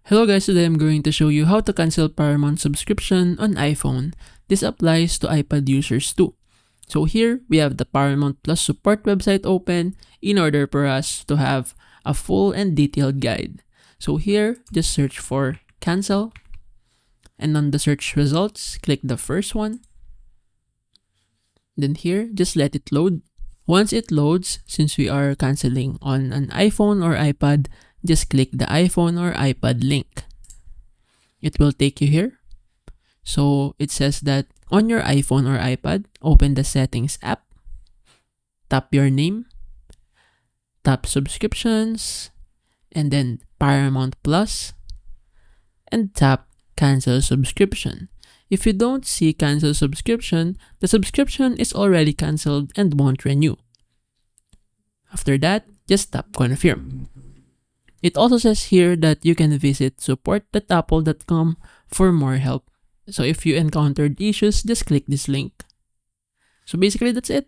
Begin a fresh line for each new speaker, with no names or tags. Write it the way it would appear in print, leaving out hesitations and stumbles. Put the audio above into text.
Hello guys, today I'm going to show you how to cancel Paramount subscription on iPhone. This applies to iPad users too. So here, we have the Paramount Plus support website open in order for us to have a full and detailed guide. So here, just search for cancel, and on the search results, click the first one. Then here, just let it load. Once it loads, since we are canceling on an iPhone or iPad, just click the iPhone or iPad link. It will take you here. So it says that on your iPhone or iPad, open the settings app, tap your name, tap subscriptions, and then Paramount Plus, and tap cancel subscription. If you don't see cancel subscription, the subscription is already canceled and won't renew. After that, just tap confirm. It also says here that you can visit support.apple.com for more help. So if you encountered issues, just click this link. So basically that's it.